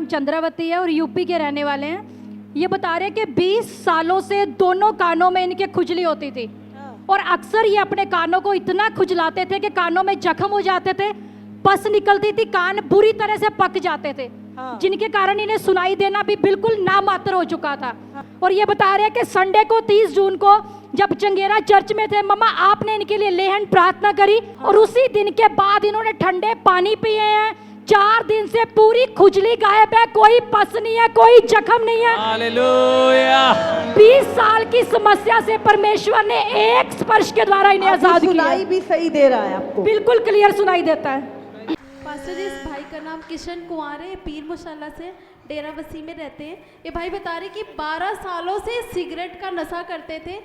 चंद्रावती है और यूपी के रहने वाले हैं। ये बता रहे हैं कि 20 सालों से दोनों कानों में इनके खुजली होती थी और अक्सर ये अपने कानों को इतना खुजलाते थे कि कानों में जख्म हो जाते थे, पस निकलती थी, कान बुरी तरह से पक जाते थे, जिनके कारण इन्हें सुनाई देना भी बिल्कुल नामात्र हो चुका था। और ये बता रहे हैं कि संडे को 30 जून को जब चंगेरा चर्च में थे, मम्मा आपने इनके लिए लेहन प्रार्थना करी और उसी दिन के बाद इन्होंने ठंडे पानी पिए हैं। 4 दिन से पूरी खुजली गायब है, कोई पस नहीं है, कोई जख्म नहीं है। हालेलुया। 20 साल की समस्या से परमेश्वर ने एक स्पर्श के द्वारा इन्हें आजाद किया। सुनाई भी सही दे रहा है आपको, बिल्कुल क्लियर सुनाई देता है। पास्टर जी, इस भाई का नाम किशन कुमार है, पीर मुशाला से डेरा बसी में रहते हैं। ये भाई बता रहे कि 12 सालों से सिगरेट का नशा करते थे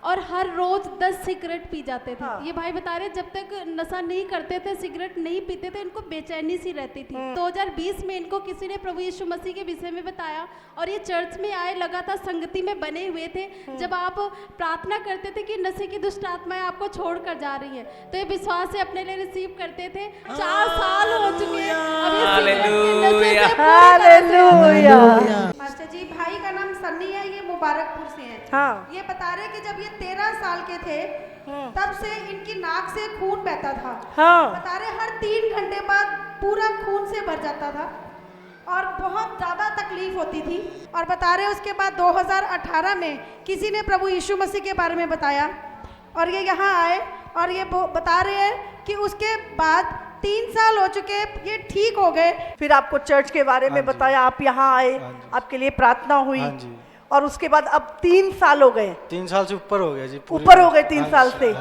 और हर रोज 10 सिगरेट पी जाते थे। ये भाई बता रहे जब तक नशा नहीं करते थे, सिगरेट नहीं पीते थे, इनको बेचैनी सी रहती थी। 2020 में इनको किसी ने प्रभु यीशु मसीह के विषय में बताया और ये चर्च में आए, लगातार संगति में बने हुए थे। जब आप प्रार्थना करते थे कि नशे की दुष्ट आत्माएं आपको छोड़ कर जा रही हैं, तो ये विश्वास से अपने लिए रिसीव करते थे। 4 साल हो चुके हैं अब ये सिगरेट के नशे से हालेलुया। मास्टर जी, भाई का नाम सन्नी है, ये मुबारकपुर से है। ये बता रहे कि जब ये 13 साल के थे तब से इनकी नाक से खून बहता था। बता रहे हर 3 घंटे बाद पूरा खून से भर जाता था और बहुत ज़्यादा तकलीफ होती थी। और बता रहे उसके बाद 2018 में किसी ने प्रभु यीशु मसीह के बारे में बताया और ये यहाँ आए और ये बता रहे हैं कि उसके बाद 3 साल हो चुके, ये ठीक हो गए। फिर आपको चर्च के बारे में बताया, आप यहाँ आए, आपके लिए प्रार्थना हुई और उसके बाद अब 3 साल हो गए। 3 साल से ऊपर हो गया जी, ऊपर हो गए 3 साल से,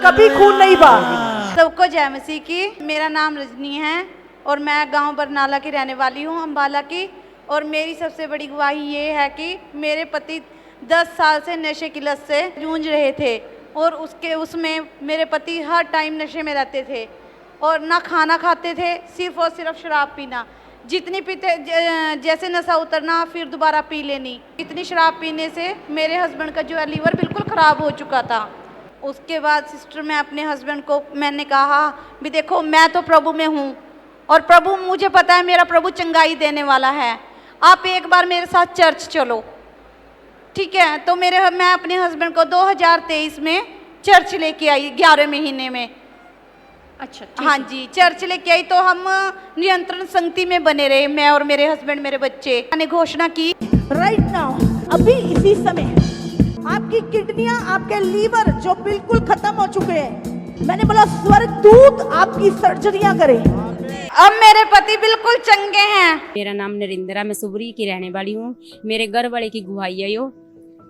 कभी खून नहीं बहा। सबको जय मसीह की। मेरा नाम रजनी है और मैं गांव बरनाला की रहने वाली हूं, अम्बाला की। और मेरी सबसे बड़ी गवाही ये है कि मेरे पति 10 साल से नशे की लत से जूझ रहे थे और उसमें मेरे पति हर टाइम नशे में रहते थे और ना खाना खाते थे, सिर्फ और सिर्फ शराब पीना। जितनी पीते जैसे नशा उतरना फिर दोबारा पी लेनी। इतनी शराब पीने से मेरे हस्बैंड का जो है लीवर बिल्कुल ख़राब हो चुका था। उसके बाद सिस्टर, मैं अपने हस्बैंड को मैंने कहा भी देखो मैं तो प्रभु में हूँ और प्रभु, मुझे पता है मेरा प्रभु चंगाई देने वाला है, आप एक बार मेरे साथ चर्च चलो, ठीक है। तो मैं अपने हस्बैंड को 2023 में चर्च लेके आई 11 महीने में। अच्छा, हाँ जी, चर्च लेके आई तो हम नियंत्रण संगति में बने रहे, मैं और मेरे हस्बैंड, मेरे बच्चे। मैंने घोषणा की राइट नाउ, अभी इसी समय आपकी किडनियां, आपके लीवर जो बिल्कुल खत्म हो चुके हैं, मैंने बोला स्वर्गदूत आपकी सर्जरियां करे। अब मेरे पति बिल्कुल चंगे हैं। मेरा नाम नरिंद्रा, मैं सुबरी की रहने वाली हूँ। मेरे घर वाले की गुहाई है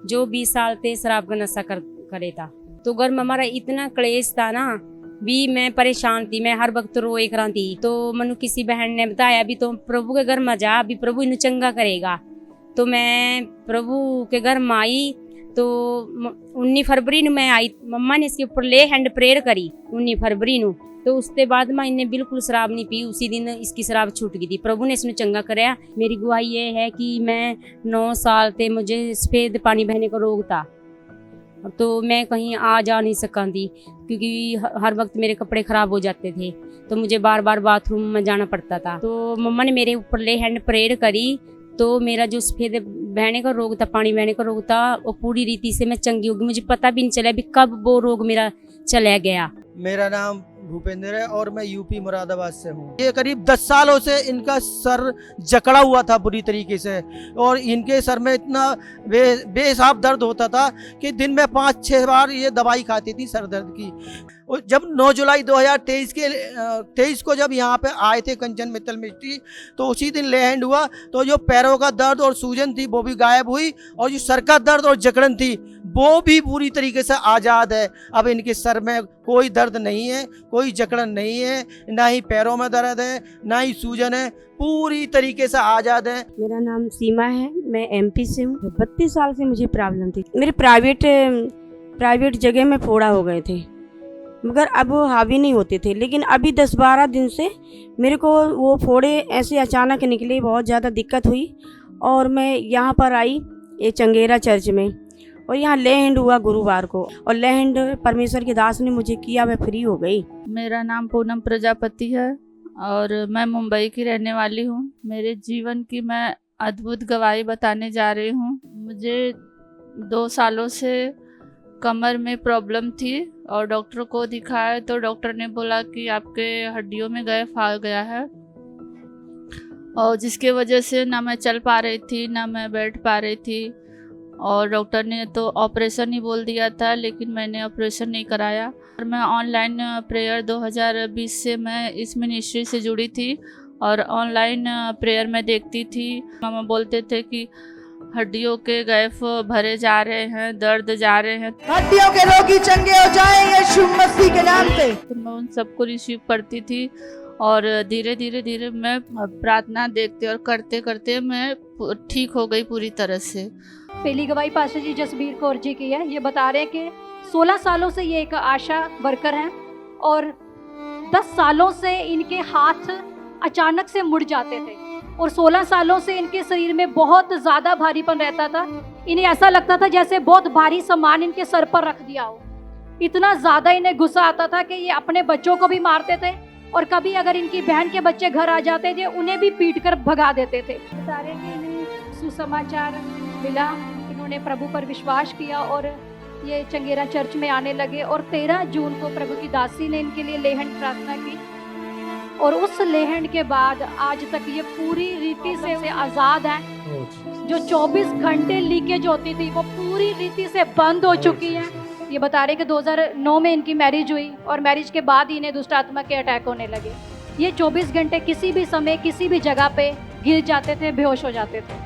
जो 20 साल से शराब का नशा करे था। तो घर में हमारा इतना क्लेश था ना, भी मैं परेशान थी, मैं हर वक्त रोए करा थी। तो मनु किसी बहन ने बताया भी तो प्रभु के घर में जा, अभी प्रभु इन्हें चंगा करेगा। तो मैं प्रभु के घर में आई तो 19 फरवरी में मैं आई। मम्मा ने इसके ऊपर ले हैंड प्रेयर करी 19 फरवरी ਨੂੰ। तो उसके बाद मैं इन्हें बिल्कुल शराब नहीं पी, उसी दिन इसकी शराब छूट गई थी। प्रभु ने इसमें चंगा कराया। मेरी गवाही ये है कि मैं 9 साल से मुझे सफ़ेद पानी बहने का रोग था, तो मैं कहीं आ जा नहीं सका थी क्योंकि हर वक्त मेरे कपड़े ख़राब हो जाते थे, तो मुझे बार बार बाथरूम में जाना पड़ता था। तो मम्मा ने मेरे ऊपर ले हैंड प्रेयर करी तो मेरा जो सफ़ेद बहने का रोग था, पानी बहने का रोग था, वो पूरी रीति से मैं चंगी होगी। मुझे पता भी नहीं चला भी कब वो रोग मेरा चला गया। मेरा नाम भूपेंद्र है और मैं यूपी मुरादाबाद से हूँ। ये करीब 10 सालों से इनका सर जकड़ा हुआ था बुरी तरीके से और इनके सर में इतना बेहिसाब दर्द होता था कि दिन में 5-6 बार ये दवाई खाती थी सर दर्द की। और जब 9 जुलाई 2023 को जब यहाँ पे आए थे कंचन मित्तल मिस्त्री, तो उसी दिन लैंड हुआ। तो जो पैरों का दर्द और सूजन थी वो भी गायब हुई और जो सर का दर्द और जकड़न थी वो भी पूरी तरीके से आज़ाद है। अब इनके सर में कोई दर्द नहीं है, कोई जकड़न नहीं है, ना ही पैरों में दर्द है, ना ही सूजन है, पूरी तरीके से आज़ाद है। मेरा नाम सीमा है, मैं MP से हूँ। 32 साल से मुझे प्रॉब्लम थी। मेरे प्राइवेट जगह में फोड़ा हो गए थे, मगर अब वो हावी नहीं होते थे। लेकिन अभी 10-12 दिन से मेरे को वो फोड़े ऐसे अचानक निकले, बहुत ज़्यादा दिक्कत हुई और मैं यहाँ पर आई ये चंगेरा चर्च में और यहाँ लैंड हुआ गुरुवार को और लैंड परमेश्वर के दास ने मुझे किया, मैं फ्री हो गई। मेरा नाम पूनम प्रजापति है और मैं मुंबई की रहने वाली हूँ। मेरे जीवन की मैं अद्भुत गवाही बताने जा रही हूँ। मुझे 2 सालों से कमर में प्रॉब्लम थी और डॉक्टर को दिखाया तो डॉक्टर ने बोला कि आपके हड्डियों में गैप आ गया है, और जिसके वजह से ना मैं चल पा रही थी ना मैं बैठ पा रही थी। और डॉक्टर ने तो ऑपरेशन ही बोल दिया था, लेकिन मैंने ऑपरेशन नहीं कराया। और मैं ऑनलाइन प्रेयर 2020 से मैं इस मिनिस्ट्री से जुड़ी थी और ऑनलाइन प्रेयर में देखती थी। मामा बोलते थे कि हड्डियों के गैप भरे जा रहे हैं, दर्द जा रहे हैं, हड्डियों के रोगी चंगे हो जाएं यीशु मसीह के नाम से। तो मैं उन सबको रिसीव करती थी और धीरे धीरे मैं प्रार्थना देखते और करते करते मैं ठीक हो गई पूरी तरह से। पहली गवाही पास्टर जी जसबीर कौर जी की है। ये बता रहे हैं कि 16 सालों से ये एक आशा वर्कर हैं और 10 सालों से इनके हाथ अचानक से मुड़ जाते थे और 16 सालों से इनके शरीर में बहुत ज़्यादा भारीपन रहता था। इन्हें ऐसा लगता था जैसे बहुत भारी सामान इनके सर पर रख दिया हो। इतना ज़्यादा इन्हें गुस्सा आता था कि ये अपने बच्चों को भी मारते थे और कभी अगर इनकी बहन के बच्चे घर आ जाते थे उन्हें भी पीट कर भगा देते थे। बता रहे कि इन्हें सुसमाचार मिला, इन्होंने प्रभु पर विश्वास किया और ये चंगेरा चर्च में आने लगे और 13 जून को प्रभु की दासी ने इनके लिए लेहन प्रार्थना की और उस लेहन के बाद आज तक ये पूरी रीति से आज़ाद है। जो 24 घंटे लीकेज होती थी वो पूरी रीति से बंद हो चुकी है। ये बता रहे कि 2009 में इनकी मैरिज हुई और मैरिज के बाद ही इन्हें दुष्ट आत्मा के अटैक होने लगे। ये 24 घंटे किसी भी समय किसी भी जगह पे गिर जाते थे, बेहोश हो जाते थे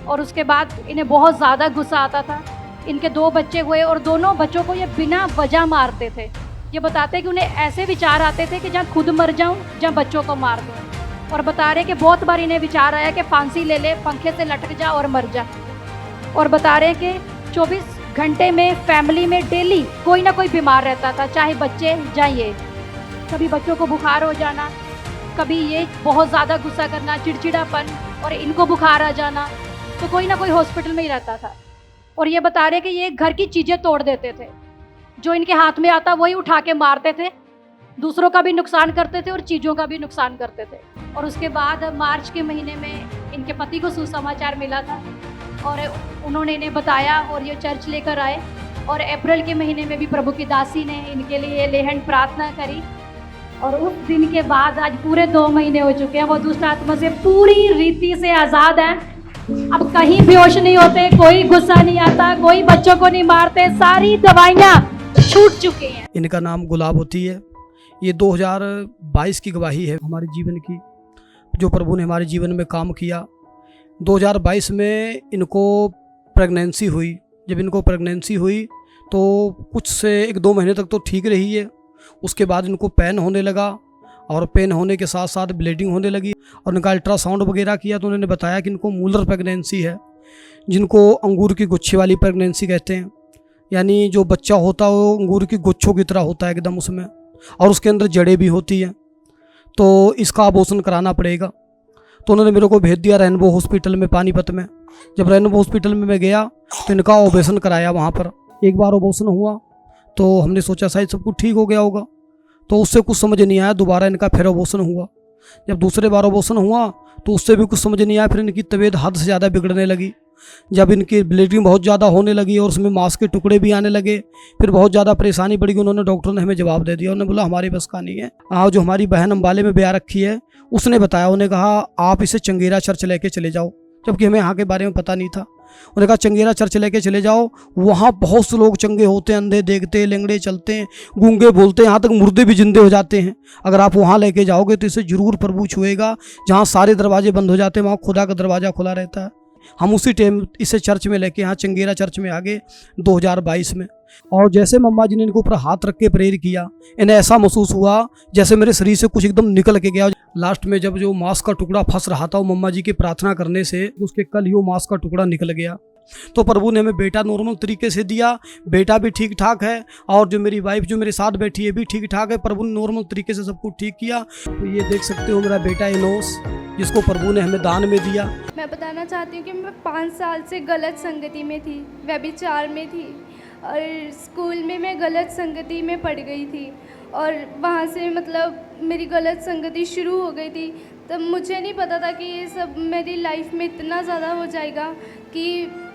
और उसके बाद इन्हें बहुत ज़्यादा गुस्सा आता था। इनके 2 बच्चे हुए और दोनों बच्चों को ये बिना वजह मारते थे। ये बताते कि उन्हें ऐसे विचार आते थे कि जहाँ खुद मर जाऊँ जहाँ बच्चों को मार दूँ। और बता रहे कि बहुत बार इन्हें विचार आया कि फांसी ले ले, पंखे से लटक जा और मर जा। और बता रहे कि 24 घंटे में फैमिली में डेली कोई ना कोई बीमार रहता था, चाहे बच्चे या ये। कभी बच्चों को बुखार हो जाना, कभी ये बहुत ज़्यादा गुस्सा करना, चिड़चिड़ापन और इनको बुखार आ जाना, तो कोई ना कोई हॉस्पिटल में ही रहता था। और ये बता रहे कि ये घर की चीज़ें तोड़ देते थे, जो इनके हाथ में आता वही उठा के मारते थे, दूसरों का भी नुकसान करते थे और चीज़ों का भी नुकसान करते थे। और उसके बाद मार्च के महीने में इनके पति को सुसमाचार मिला था और उन्होंने इन्हें बताया और ये चर्च लेकर आए और अप्रैल के महीने में भी प्रभु की दासी ने इनके लिए लेहन प्रार्थना करी और उस दिन के बाद आज पूरे 2 महीने हो चुके हैं। वो दुष्ट आत्मा से पूरी रीति से आज़ाद है। अब कहीं बेहोश नहीं होते, कोई गुस्सा नहीं आता, कोई बच्चों को नहीं मारते, सारी दवाइयाँ छूट चुकी हैं। इनका नाम गुलाब होती है। ये 2022 की गवाही है हमारे जीवन की, जो प्रभु ने हमारे जीवन में काम किया। 2022 में इनको प्रेगनेंसी हुई। जब इनको प्रेगनेंसी हुई तो कुछ से 1-2 महीने तक तो ठीक रही है। उसके बाद इनको पेन होने लगा और पेन होने के साथ साथ ब्लीडिंग होने लगी और इनका अल्ट्रासाउंड वगैरह किया तो उन्होंने बताया कि इनको मूलर प्रेगनेंसी है, जिनको अंगूर की गुच्छे वाली प्रेगनेंसी कहते हैं। यानी जो बच्चा होता है वो अंगूर की गुच्छों की तरह होता है एकदम उसमें, और उसके अंदर जड़ें भी होती हैं, तो इसका अबॉर्शन कराना पड़ेगा। तो उन्होंने मेरे को भेज दिया रेनबो हॉस्पिटल में पानीपत में। जब रेनबो हॉस्पिटल में मैं गया तो इनका ऑपरेशन कराया वहाँ पर। एक बार ऑपरेशन हुआ तो हमने सोचा शायद सब कुछ ठीक हो गया होगा, तो उससे कुछ समझ नहीं आया। दोबारा इनका फिर ऑपरेशन हुआ। जब दूसरे बार ऑपरेशन हुआ तो उससे भी कुछ समझ नहीं आया। फिर इनकी तबीयत हद से ज़्यादा बिगड़ने लगी। जब इनकी ब्लीडिंग बहुत ज़्यादा होने लगी और उसमें मांस के टुकड़े भी आने लगे, फिर बहुत ज़्यादा परेशानी बढ़ गई। उन्होंने डॉक्टर ने हमें जवाब दे दिया। उन्होंने बोला हमारे बस का नहीं है। जो हमारी बहन अम्बाले में ब्याह रखी है उसने बताया, उन्हें कहा आप इसे चंगेरा चर्च लेके चले जाओ, जबकि हमें यहाँ के बारे में पता नहीं था। उन्होंने कहा चंगेरा चर्च लेके चले जाओ, वहाँ बहुत से लोग चंगे होते हैं, अंधे देखते हैं, लेंगड़े चलते हैं, गूंगे बोलते हैं, यहाँ तक मुर्दे भी जिंदे हो जाते हैं। अगर आप वहाँ लेके जाओगे तो इसे जरूर प्रभु छुएगा। जहाँ सारे दरवाजे बंद हो जाते हैं वहाँ खुदा का दरवाज़ा खुला रहता है। हम उसी टाइम इसे चर्च में लेके यहाँ चंगेरा चर्च में आ गए 2022 में। और जैसे मम्मा जी ने इनके ऊपर हाथ रख के प्रेयर किया, इन्हें ऐसा महसूस हुआ जैसे मेरे शरीर से कुछ एकदम निकल के गया। लास्ट में जब जो मांस का टुकड़ा फंस रहा था वो मम्मा जी की प्रार्थना करने से उसके कल ही वो मांस का टुकड़ा निकल गया। तो प्रभु ने हमें बेटा नॉर्मल तरीके से दिया, बेटा भी ठीक ठाक है, और जो मेरी वाइफ जो मेरे साथ बैठी है भी ठीक ठाक है। प्रभु ने नॉर्मल तरीके से सब कुछ ठीक किया। तो ये देख सकते हो मेरा बेटा इनोस, जिसको प्रभु ने हमें दान में दिया। मैं बताना चाहती हूँ कि मैं 5 साल से गलत संगति में थी, व्यभिचार में थी, और स्कूल में मैं गलत संगति में पड़ गई थी और वहाँ से मतलब मेरी गलत संगति शुरू हो गई थी। तब मुझे नहीं पता था कि ये सब मेरी लाइफ में इतना ज़्यादा हो जाएगा कि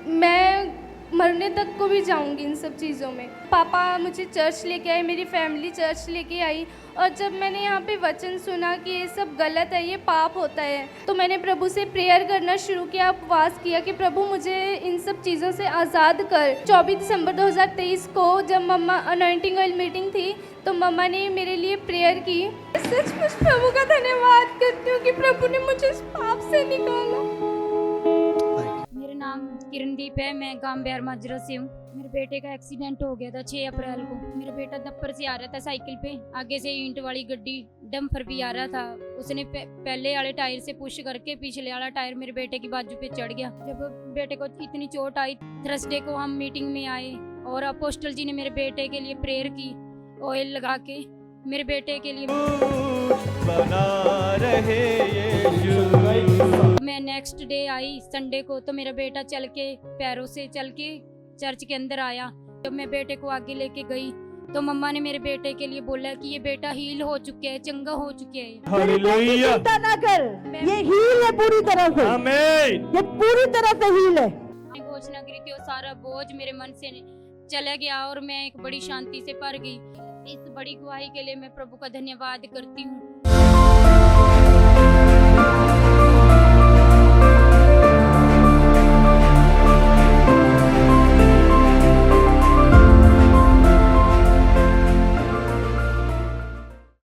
मैं मरने तक को भी जाऊंगी इन सब चीज़ों में। पापा मुझे चर्च लेके आए, मेरी फैमिली चर्च लेके आई, और जब मैंने यहाँ पे वचन सुना कि ये सब गलत है, ये पाप होता है, तो मैंने प्रभु से प्रेयर करना शुरू किया, उपवास किया कि प्रभु मुझे इन सब चीज़ों से आज़ाद कर। 24 दिसंबर 2023 को जब मम्मा अनॉइंटिंग ऑयल मीटिंग थी तो मम्मा ने मेरे लिए प्रेयर की। सचमुच प्रभु का धन्यवाद करती हूँ कि प्रभु ने मुझे इस पाप से निकाला। मेरा नाम किरणदीप है, मैं गांव बिहार माजरा से हूँ। मेरे बेटे का एक्सीडेंट हो गया था 6 अप्रैल को। मेरा बेटा दफ्तर से आ रहा था साइकिल पे, आगे से ईंट वाली गड्डी डंपर भी आ रहा था। उसने पहले वाले टायर से पुश करके पिछले वाला टायर मेरे बेटे की बाजू पे चढ़ गया। जब बेटे को इतनी चोट आई, थर्सडे को हम मीटिंग में आए और अपोस्टल जी ने मेरे बेटे के लिए प्रेयर की, ऑयल लगा के मेरे बेटे के लिए। बना रहे मैं नेक्स्ट डे आई संडे को, तो मेरा बेटा चल के पैरों से चल के चर्च के अंदर आया। जब मैं बेटे को आगे लेके गई तो मम्मा ने मेरे बेटे के लिए बोला कि ये बेटा हील हो चुके हैं, चंगा हो चुके हैं। हालेलुया, चिंता ना कर, ये हील है पूरी तरह से। आमीन। ये पूरी तरह से हील है। मैंने घोषणा करी थी और सारा बोझ मेरे मन से चला गया और मैं एक बड़ी शांति से भर गई। इस बड़ी गवाही के लिए मैं प्रभु का धन्यवाद करती हूँ।